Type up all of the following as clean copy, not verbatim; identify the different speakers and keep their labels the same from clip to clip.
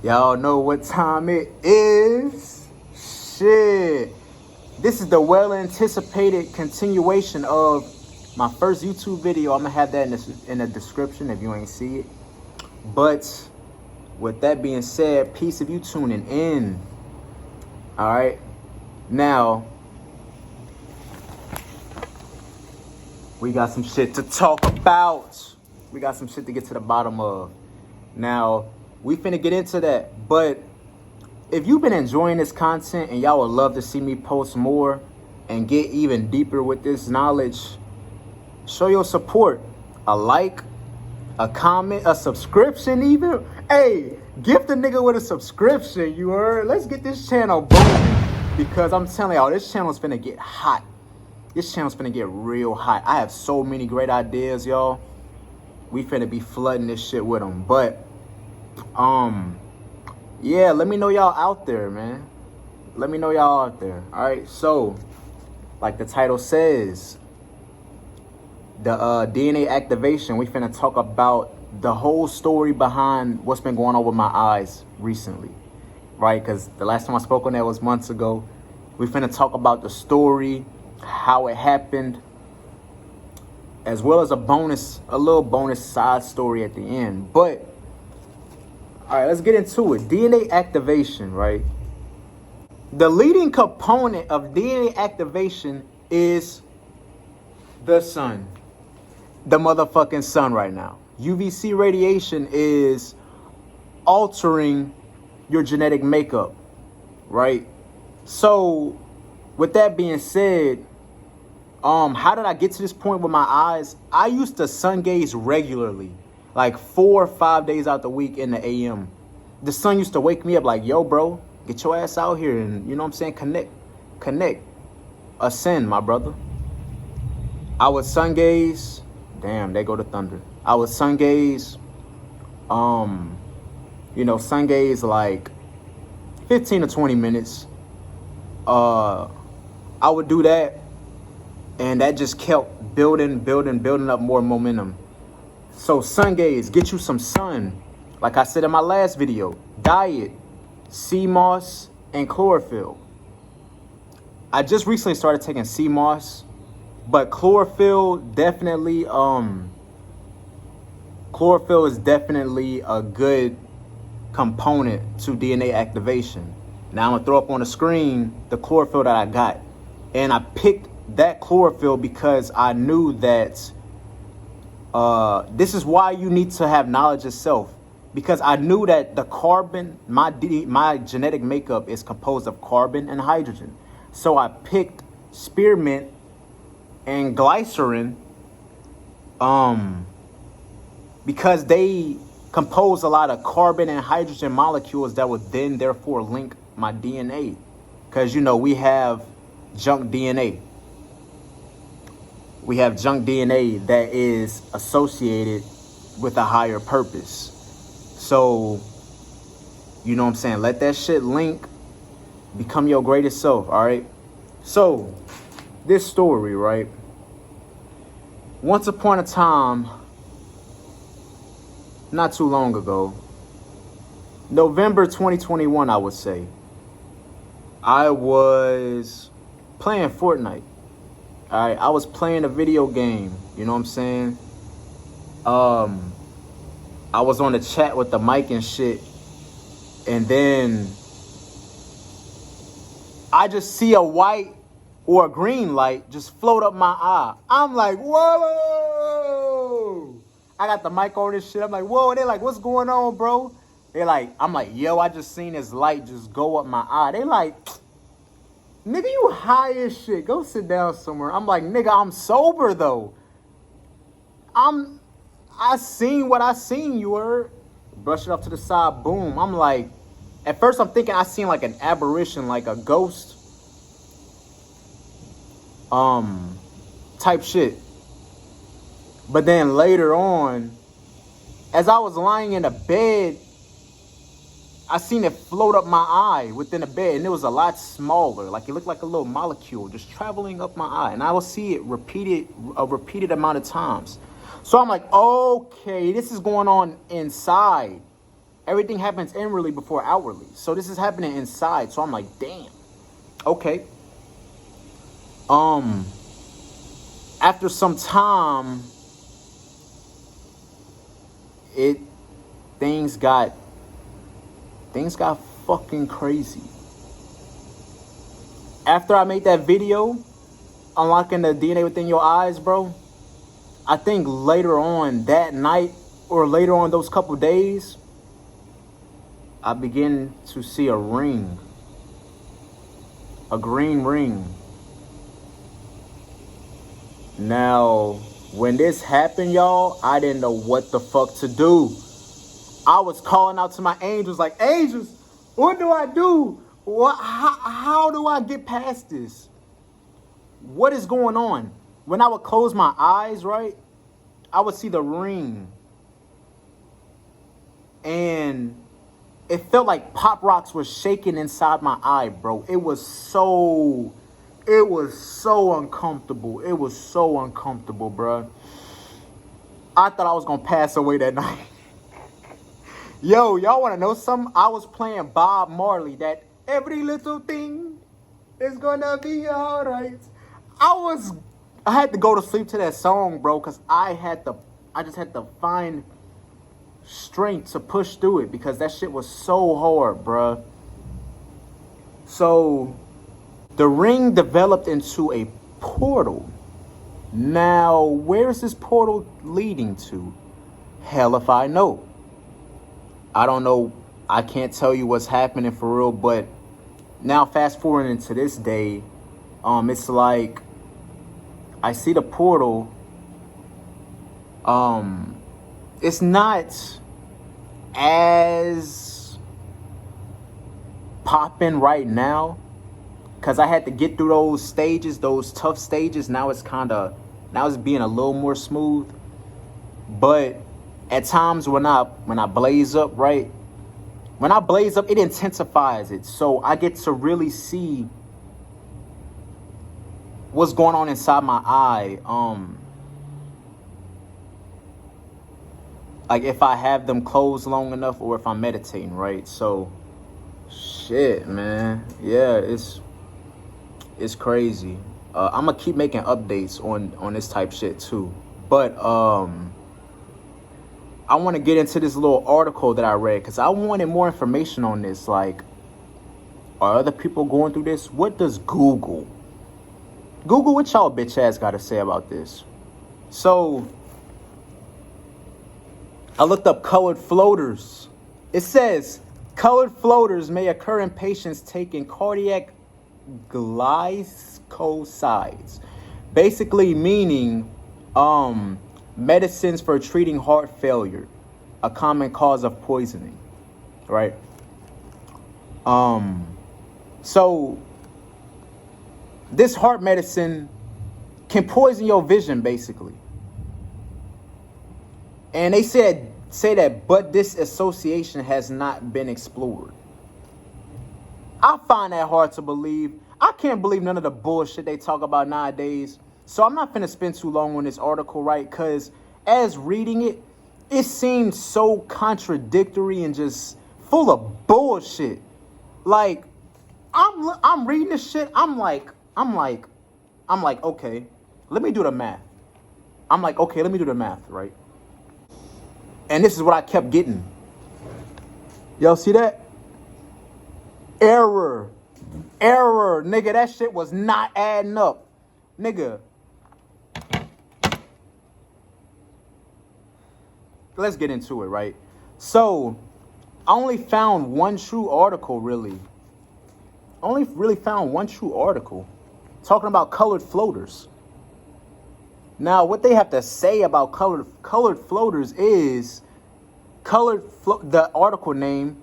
Speaker 1: Y'all know what time it is. Shit. This is the well-anticipated continuation of my first YouTube video. I'm going to have that in the description if you ain't see it. But with that being said, peace of you tuning in. All right. Now, we got some shit to talk about. We got some shit to get to the bottom of. Now, we finna get into that. But if you've been enjoying this content and y'all would love to see me post more and get even deeper with this knowledge, show your support. A like, a comment, a subscription even. Hey, gift a nigga with a subscription, you heard? Let's get this channel booming. Because I'm telling y'all, this channel's finna get hot. This channel's finna get real hot. I have so many great ideas, y'all. We finna be flooding this shit with them. But, yeah, let me know y'all out there, man. Let me know y'all out there. All right, so, like the title says, the DNA activation, we finna talk about the whole story behind what's been going on with my eyes recently, right? Because the last time I spoke on that was months ago. We finna talk about the story, how it happened, as well as a little bonus side story at the end. But, all right, let's get into it. DNA activation, right? The leading component of DNA activation is the sun. The motherfucking sun right now. UVC radiation is altering your genetic makeup, right? So, with that being said, how did I get to this point with my eyes? I used to sun gaze regularly, like 4 or 5 days out the week in the AM. The sun used to wake me up like, yo, bro, get your ass out here and, you know what I'm saying, connect, ascend, my brother. I would sun gaze. Damn, they go to thunder. I would sun gaze, sun gaze like 15 to 20 minutes. I would do that, and that just kept building up more momentum. So sun gaze, get you some sun. Like I said in my last video, diet, sea moss, and chlorophyll. I just recently started taking sea moss, but chlorophyll definitely, chlorophyll is definitely a good component to DNA activation. Now I'm gonna throw up on the screen the chlorophyll that I got. And I picked that chlorophyll because I knew that this is why you need to have knowledge of self. Because I knew that the carbon, my genetic makeup is composed of carbon and hydrogen. So I picked spearmint and glycerin because they compose a lot of carbon and hydrogen molecules that would then therefore link my DNA. Because, you know, we have junk DNA. We have junk DNA that is associated with a higher purpose. So, you know what I'm saying? Let that shit link. Become your greatest self, all right? So, this story, right? Once upon a time, not too long ago, November 2021, I would say, I was playing Fortnite. All right, I was playing a video game, you know what I'm saying? I was on the chat with the mic and shit, and then I just see a white or a green light just float up my eye. I'm like, whoa! I got the mic on this shit. I'm like, whoa. They're like, what's going on, bro? They're like, I'm like, yo, I just seen this light just go up my eye. They like, nigga, you high as shit. Go sit down somewhere. I'm like, nigga, I'm sober though. I seen what I seen, you heard? Brush it up to the side, boom. I'm like, at first I'm thinking I seen like an apparition, like a ghost. Type shit. But then later on, as I was lying in the bed, I seen it float up my eye within the bed, and it was a lot smaller. Like it looked like a little molecule just traveling up my eye, and I will see it a repeated amount of times. So I'm like, okay, this is going on inside. Everything happens inwardly before outwardly. So this is happening inside. So I'm like, damn. Okay. After some time, things got fucking crazy. After I made that video, unlocking the DNA within your eyes, bro, I think later on that night or later on those couple days, I began to see a ring. A green ring. Now, when this happened, y'all, I didn't know what the fuck to do. I was calling out to my angels like, angels, what do I do? How do I get past this? What is going on? When I would close my eyes, right, I would see the ring. And it felt like pop rocks were shaking inside my eye, bro. It was so uncomfortable. It was so uncomfortable, bro. I thought I was going to pass away that night. Yo, y'all want to know something? I was playing Bob Marley, that every little thing is going to be all right. I had to go to sleep to that song, bro, because I just had to find strength to push through it because that shit was so hard, bro. So the ring developed into a portal. Now, where's this portal leading to? Hell if I know. I don't know. I can't tell you what's happening for real, but now fast forwarding into this day, it's like I see the portal. It's not as popping right now because I had to get through those stages, those tough stages. Now it's being a little more smooth. But at times when I blaze up, right? When I blaze up, it intensifies it. So I get to really see what's going on inside my eye. Like if I have them closed long enough or if I'm meditating, right? So shit, man. Yeah, it's crazy. I'm gonna keep making updates on this type shit too. But I want to get into this little article that I read because I wanted more information on this. Like, are other people going through this? What does Google, what y'all bitch ass got to say about this? So I looked up colored floaters. It says colored floaters may occur in patients taking cardiac glycosides, basically meaning medicines for treating heart failure, a common cause of poisoning, right? So this heart medicine can poison your vision, basically. And they say that, but this association has not been explored. I find that hard to believe. I can't believe none of the bullshit they talk about nowadays. So I'm not finna spend too long on this article, right? Because as reading it, it seems so contradictory and just full of bullshit. Like, I'm reading this shit. I'm like, okay, let me do the math. Right? And this is what I kept getting. Y'all see that? Error, nigga. That shit was not adding up, nigga. Let's get into it, right? So, I only found one true article, really. Only really found one true article talking about colored floaters. Now, what they have to say about colored floaters is the article name,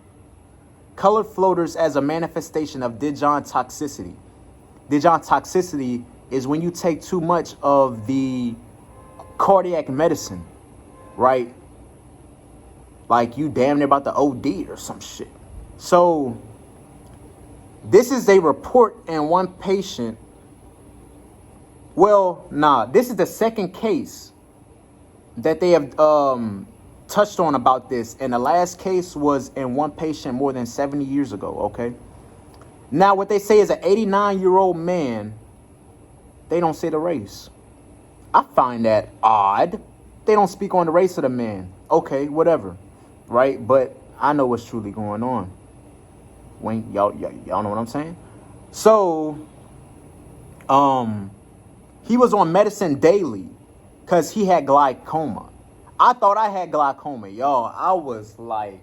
Speaker 1: colored floaters as a manifestation of Dijon toxicity. Dijon toxicity is when you take too much of the cardiac medicine, right? Like you damn near about to OD or some shit. So this is a report in one patient. Well, this is the second case that they have touched on about this, and the last case was in one patient more than 70 years ago, okay? Now, what they say is an 89-year-old man, they don't say the race. I find that odd. They don't speak on the race of the man. Okay, whatever, right? But I know what's truly going on. Wayne, y'all know what I'm saying? So, he was on medicine daily because he had glaucoma. I thought I had glaucoma, y'all. I was like,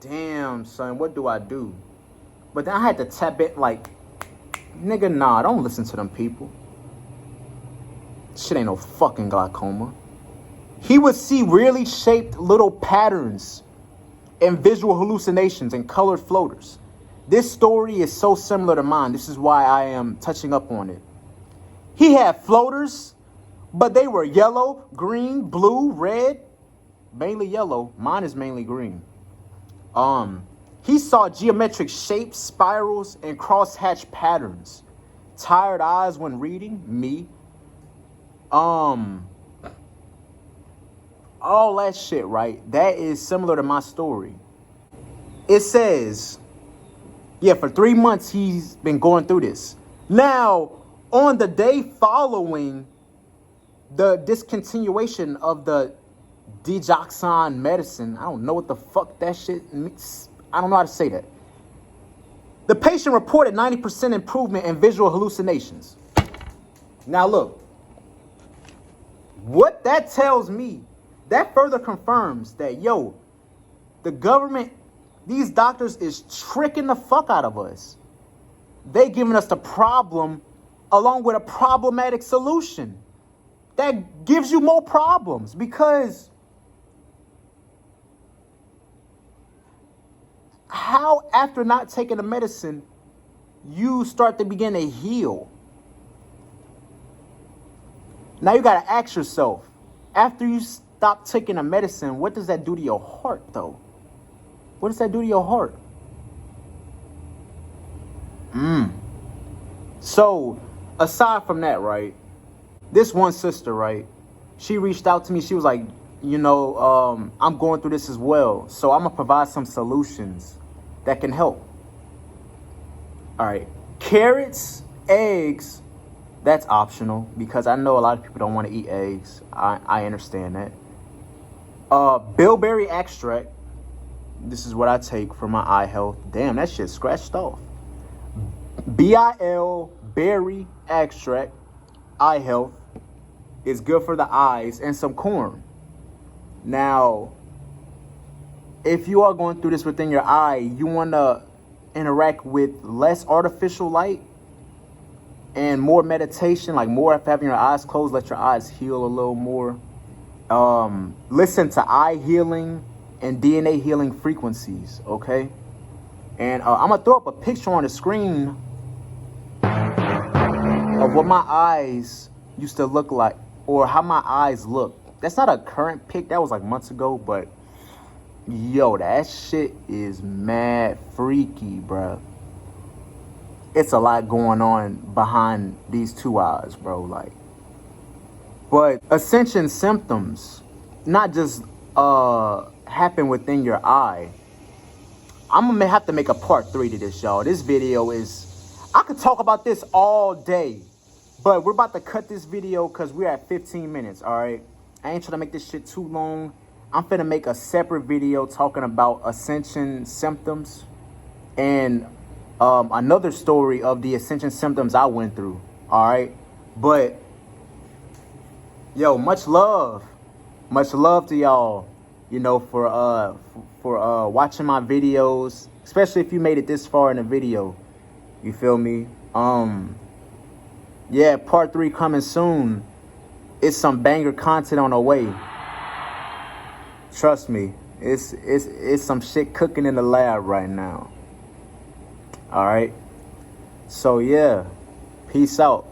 Speaker 1: damn, son, what do I do? But then I had to tap it like, nigga, nah, don't listen to them people. Shit ain't no fucking glaucoma. He would see really shaped little patterns and visual hallucinations and colored floaters. This story is so similar to mine. This is why I am touching up on it. He had floaters, but they were yellow, green, blue, red, mainly yellow. Mine is mainly green. He saw geometric shapes, spirals, and crosshatch patterns. Tired eyes when reading, me. All that shit, right? That is similar to my story. It says, yeah, for 3 months he's been going through this. Now, on the day following the discontinuation of the digoxin medicine, I don't know what the fuck that shit means. I don't know how to say that. The patient reported 90% improvement in visual hallucinations. Now look, what that tells me, that further confirms that, yo, the government, these doctors is tricking the fuck out of us. They giving us the problem along with a problematic solution that gives you more problems, because how after not taking the medicine you start to begin to heal? Now you got to ask yourself, after you stop taking the medicine, what does that do to your heart though? What does that do to your heart? So aside from that, right, this one sister, right, she reached out to me. She was like, you know, I'm going through this as well, so I'm gonna provide some solutions that can help. All right, carrots, eggs, that's optional because I know a lot of people don't want to eat eggs. I understand that. Bilberry extract, this is what I take for my eye health. Damn, that shit scratched off. BIL berry extract, eye health, is good for the eyes, and some corn. Now, if you are going through this within your eye, you want to interact with less artificial light and more meditation, like more of having your eyes closed, let your eyes heal a little more. Listen to eye healing and DNA healing frequencies, okay? And I'm going to throw up a picture on the screen of what my eyes used to look like, or how my eyes look. That's not a current pic. That was like months ago, but yo, that shit is mad freaky, bruh. It's a lot going on behind these two eyes, bro. Like, but Ascension symptoms not just happen within your eye. I'm gonna have to make a part 3 to this, y'all. This video is, I could talk about this all day, but we're about to cut this video because we're at 15 minutes, all right? I ain't trying to make this shit too long. I'm finna make a separate video talking about Ascension symptoms and another story of the Ascension symptoms I went through, all right? But, yo, much love to y'all, you know, for watching my videos, especially if you made it this far in the video. You feel me? Yeah, part 3 coming soon. It's some banger content on the way. Trust me, it's some shit cooking in the lab right now. All right. So yeah, peace out.